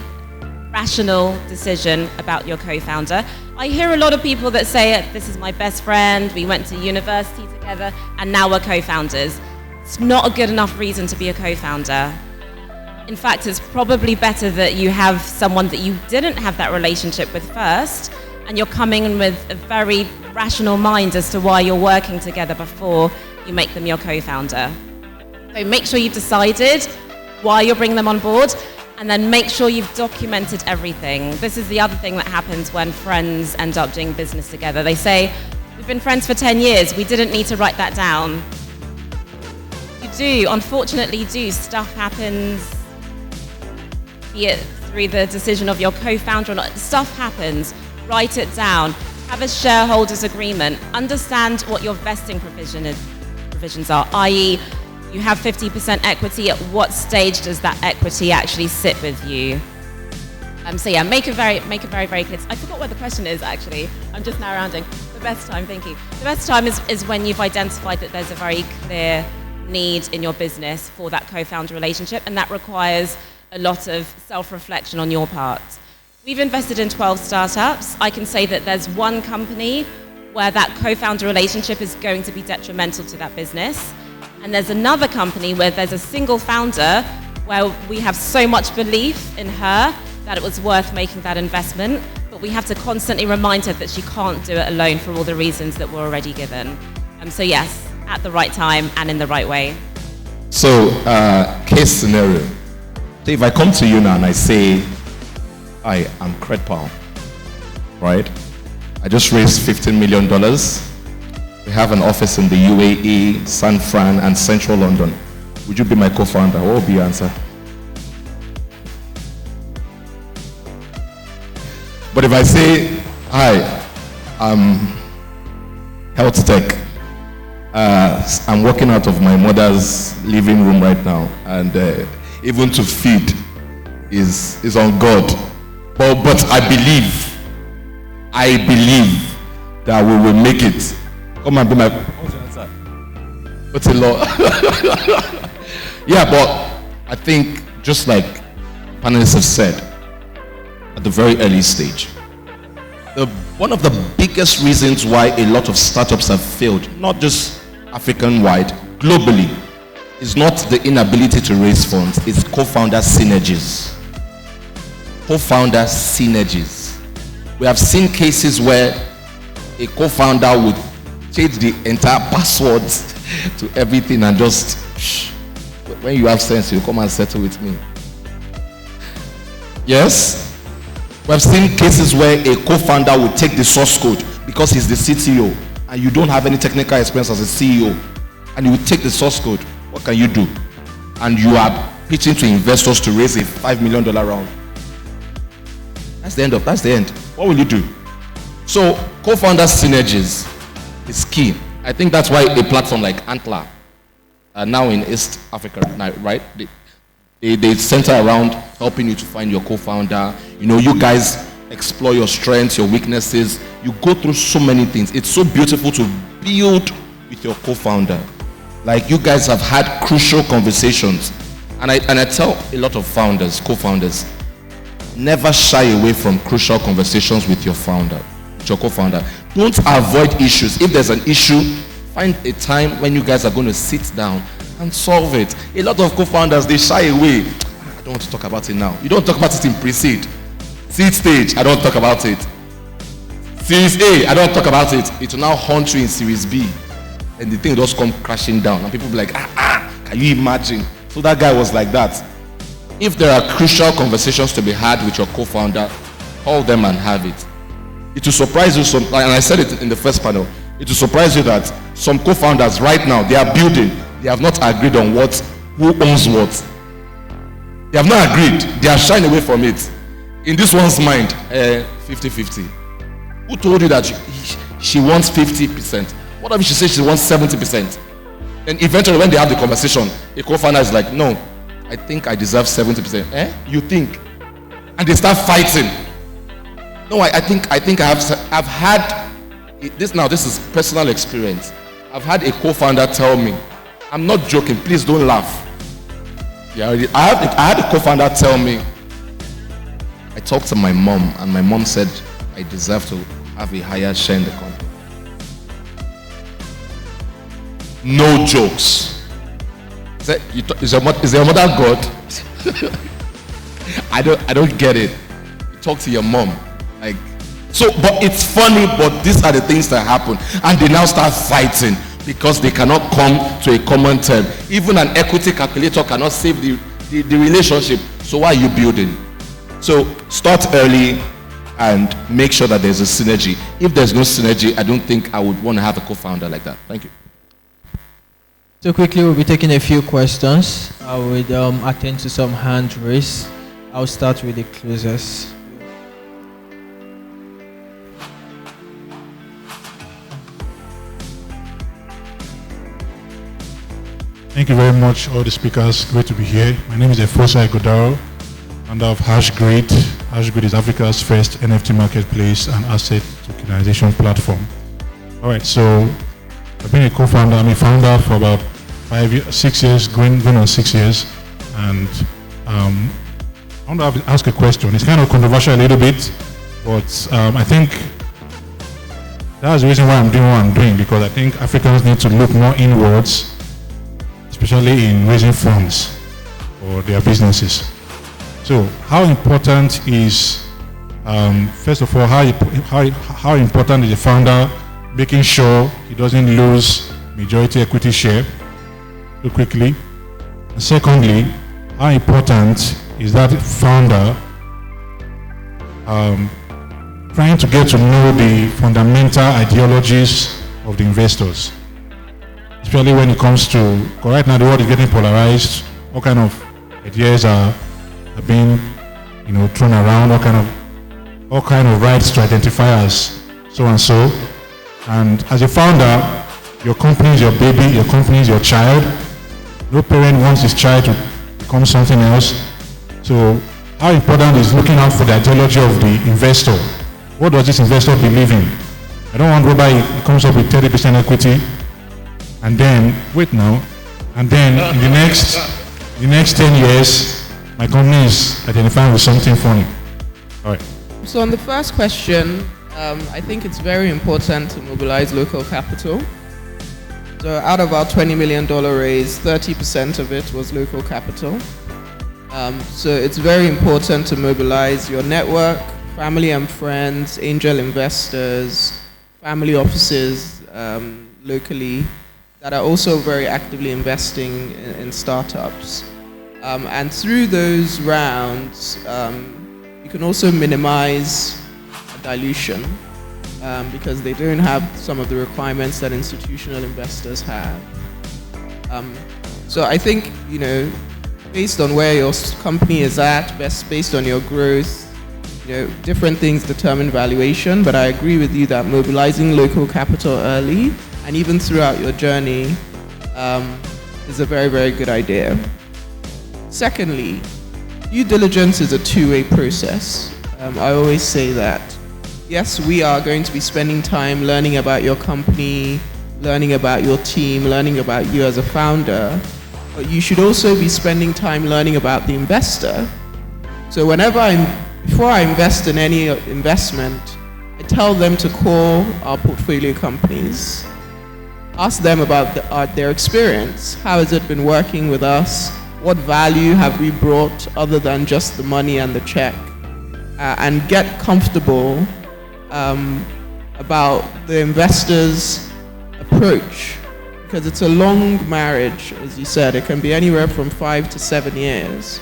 rational decision about your co-founder. I hear a lot of people that say, this is my best friend, we went to university together, and now we're co-founders. It's not a good enough reason to be a co-founder. In fact, it's probably better that you have someone that you didn't have that relationship with first, and you're coming in with a very rational mind as to why you're working together before you make them your co-founder. So make sure you've decided why you're bringing them on board, and then make sure you've documented everything. This is the other thing that happens when friends end up doing business together. They say, we've been friends for 10 years, we didn't need to write that down. You do, unfortunately you do. Stuff happens, be it through the decision of your co-founder or not. Stuff happens. Write it down. Have a shareholders agreement. Understand what your vesting provisions are, i.e., you have 50% equity. At what stage does that equity actually sit with you? So yeah, make it very clear. I forgot what the question is actually. I'm just now rounding. The best time, thank you. The best time is when you've identified that there's a very clear need in your business for that co-founder relationship, and that requires a lot of self-reflection on your part. We've invested in 12 startups. I can say that there's one company where that co-founder relationship is going to be detrimental to that business. And there's another company where there's a single founder where we have so much belief in her that it was worth making that investment, but we have to constantly remind her that she can't do it alone for all the reasons that were already given. So yes, at the right time and in the right way. So, case scenario. So if I come to you now and I say, hi, I'm CredPal, right? I just raised $15 million. We have an office in the UAE, San Fran, and Central London. Would you be my co-founder? What would be your answer? But if I say, hi, I'm health tech. I'm working out of my mother's living room right now, and even to feed is on God. But I believe that we will make it. Come and be my. What's your answer? What's a law? Yeah, but I think just like panelists have said, at the very early stage, one of the biggest reasons why a lot of startups have failed, not just African-wide, globally, is not the inability to raise funds, it's co-founder synergies. Co-founder synergies. We have seen cases where a co-founder would change the entire passwords to everything and just, when you have sense, you come and settle with me. Yes? We have seen cases where a co-founder would take the source code because he's the CTO and you don't have any technical experience as a CEO, and you would take the source code. What can you do? And you are pitching to investors to raise a $5 million round. That's the end. What will you do? So co-founder synergies is key. I think that's why a platform like Antler, now in East Africa, right? They center around helping you to find your co-founder. You know, you guys explore your strengths, your weaknesses. You go through so many things. It's so beautiful to build with your co-founder. Like, you guys have had crucial conversations. And I tell a lot of founders, co-founders, never shy away from crucial conversations with your founder, with your co-founder. Don't avoid issues. If there's an issue, find a time when you guys are going to sit down and solve it. A lot of co-founders, they shy away. I don't want to talk about it now. You don't talk about it in pre-seed. Seed stage, I don't talk about it. Series A, I don't talk about it. It will now haunt you in Series B. And the thing just come crashing down. And people be like, can you imagine? So that guy was like that. If there are crucial conversations to be had with your co-founder, call them and have it. It will surprise you, and I said it in the first panel, it will surprise you that some co-founders right now, they are building, they have not agreed on who owns what. They have not agreed. They are shying away from it. In this one's mind, 50-50. Who told you that she wants 50%? What if she says she wants 70%? And eventually when they have the conversation, a co-founder is like, no, I think I deserve 70%. You think? And they start fighting. No, I think I've had this now. This is personal experience. I've had a co-founder tell me, I'm not joking, please don't laugh. Yeah, I had a co-founder tell me, I talked to my mom and my mom said I deserve to have a higher share in the company. No jokes. Is your mother God? I don't get it. You talk to your mom. Like, so, but it's funny, but these are the things that happen. And they now start fighting because they cannot come to a common term. Even an equity calculator cannot save the relationship. So why are you building? So start early and make sure that there's a synergy. If there's no synergy, I don't think I would want to have a co-founder like that. Thank you. So quickly, we'll be taking a few questions. I would attend to some hand raise. I'll start with the closest. Thank you very much, all the speakers. Great to be here. My name is Efosa Godaro, founder of HashGrid. HashGrid is Africa's first NFT marketplace and asset tokenization platform. All right, so I've been a co-founder. I'm a founder for about 6 years, going on 6 years. And I want to ask a question. It's kind of controversial a little bit, but I think that's the reason why I'm doing what I'm doing, because I think Africans need to look more inwards, especially in raising funds for their businesses. So how important is, first of all, how important is the founder making sure he doesn't lose majority equity share too quickly? And secondly, how important is that founder trying to get to know the fundamental ideologies of the investors, especially when it comes to, right now the world is getting polarized, what kind of ideas are being thrown around, all kind of rights to identify as so and so. And as a founder, your company is your baby, your company is your child. No parent wants his child to become something else. So how important is looking out for the ideology of the investor? What does this investor believe in? I don't want whereby he comes up with 30% equity and then, and then in the next 10 years, my company is identifying with something funny. All right. So on the first question, I think it's very important to mobilize local capital. So out of our $20 million raise, 30% of it was local capital. So it's very important to mobilize your network, family and friends, angel investors, family offices locally that are also very actively investing in startups. And through those rounds, you can also minimize dilution because they don't have some of the requirements that institutional investors have. So I think, based on where your company is at, based on your growth, different things determine valuation, but I agree with you that mobilizing local capital early and even throughout your journey is a very, very good idea. Secondly, due diligence is a two-way process. I always say that. Yes, we are going to be spending time learning about your company, learning about your team, learning about you as a founder, but you should also be spending time learning about the investor. So before I invest in any investment, I tell them to call our portfolio companies, ask them about their experience. How has it been working with us? What value have we brought other than just the money and the check? And get comfortable about the investor's approach, because it's a long marriage, as you said. It can be anywhere from 5 to 7 years.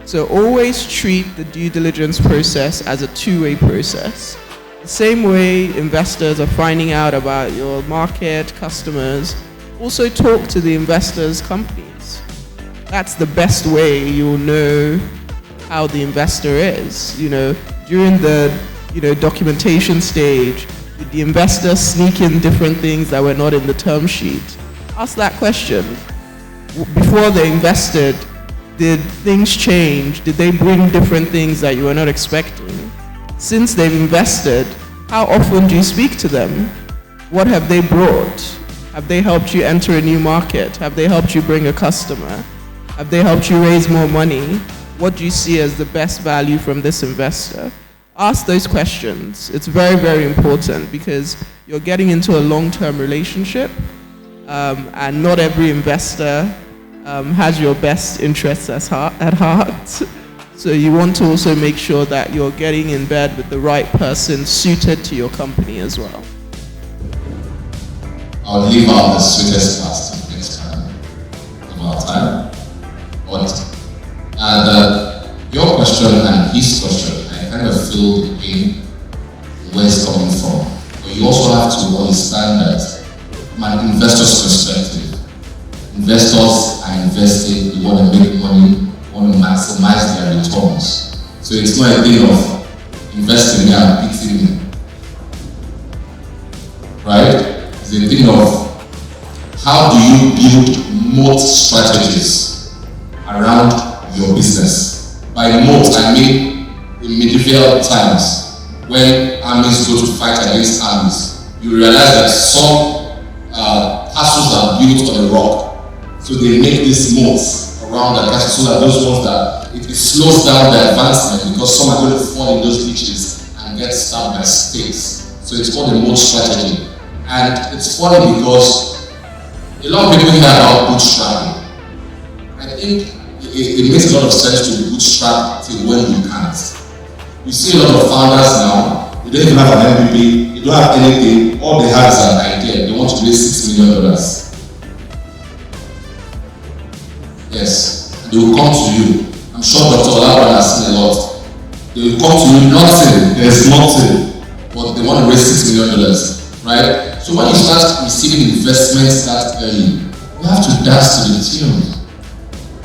So always treat the due diligence process as a two-way process. The same way investors are finding out about your market, customers, also talk to the investors' companies. That's the best way you'll know how the investor is. During the documentation stage, did the investor sneak in different things that were not in the term sheet? Ask that question. Before they invested, did things change? Did they bring different things that you were not expecting? Since they've invested, how often do you speak to them? What have they brought? Have they helped you enter a new market? Have they helped you bring a customer? Have they helped you raise more money? What do you see as the best value from this investor? Ask those questions. It's very, very important because you're getting into a long-term relationship, and not every investor has your best interests at heart. So you want to also make sure that you're getting in bed with the right person suited to your company as well. I'll leave out the sweetest part to next time of our time. And your question and his question, I kind of feel the pain, where it's coming from. But you also have to understand that from an investor's perspective, investors are investing, they want to make money, want to maximize their returns. So it's not a thing of investing me and beating me. Right? It's a thing of how do you build moat strategies around your business. By moat, I mean in medieval times, when armies go to fight against armies, you realize that some castles are built on a rock. So they make these moats around the castle so that those ones that it slows down the advancement because some are going to fall in those ditches and get stabbed by stakes. So it's called a moat strategy. And it's funny because a lot of people hear about bootstrapping. I think it makes a lot of sense to bootstrap till when you can't. You see a lot of founders now, they don't even have an MVP, they don't have anything, all they have is an idea. They want to raise $6 million. Yes, and they will come to you. I'm sure Dr. Olaogun has seen a lot. They will come to you, nothing, there's nothing, but they want to raise $6 million, right? So when you start receiving investments that early, you have to dance to the tune,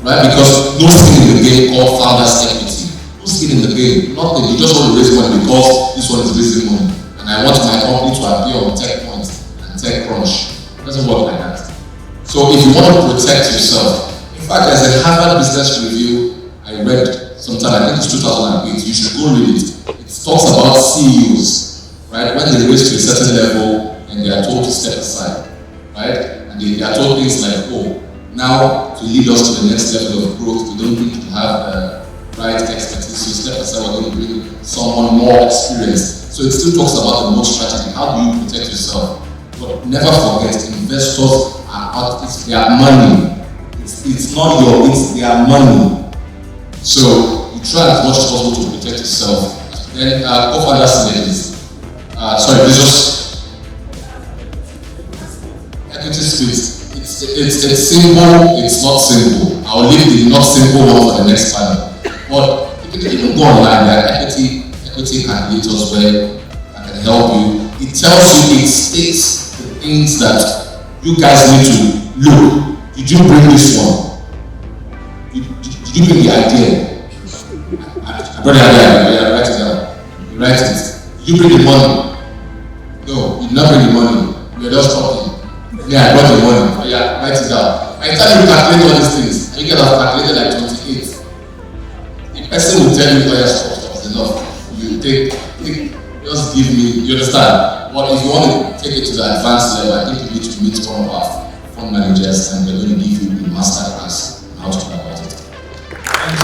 right? Because no skin in the game called founders equity. No skin in the game, nothing. You just want to raise money because this one is raising money. And I want my company to appear on TechPoint and TechCrunch. It doesn't work like that. So if you want to protect yourself, in fact, there's a Harvard Business Review I read sometime, I think it's 2008, you should go read it. It talks about CEOs, right? When they raise to a certain level and they are told to step aside, right? And they are told things like, oh, now to lead us to the next level of growth, we don't need to have the right expertise, so step aside, we're going to bring someone more experienced. So it still talks about the moat strategy. How do you protect yourself? But never forget, investors are out, it's their money. It's not your, it's their money. So you try as much as possible to protect yourself. Then co-founder synergies. Sorry, just equity split. It's simple, it's not simple. I'll leave the not simple one for the next panel. But you can even go online, there are equity calculators where I can help you. It tells you, it states the things that you guys need to look. Did you bring this one? Did you bring the idea? I brought the idea, write it down. You write it. Did you bring the money? No, you did not bring the money. You were just talking. Yeah, I brought the money. Yeah, write it down. By the time you calculate all these things, and you can have calculated like 28. The person will tell you, oh yeah, stop, it's enough. You take, just give me, you understand? But if you want to take it to the advanced level, I think you need to meet one of our fund managers and we're going to give you the master class on how to do about it. Thank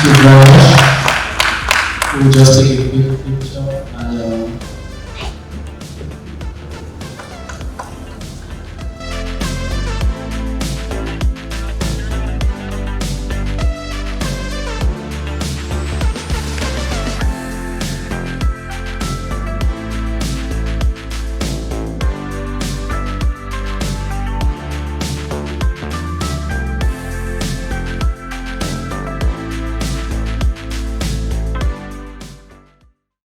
you very much. We'll just take a quick picture and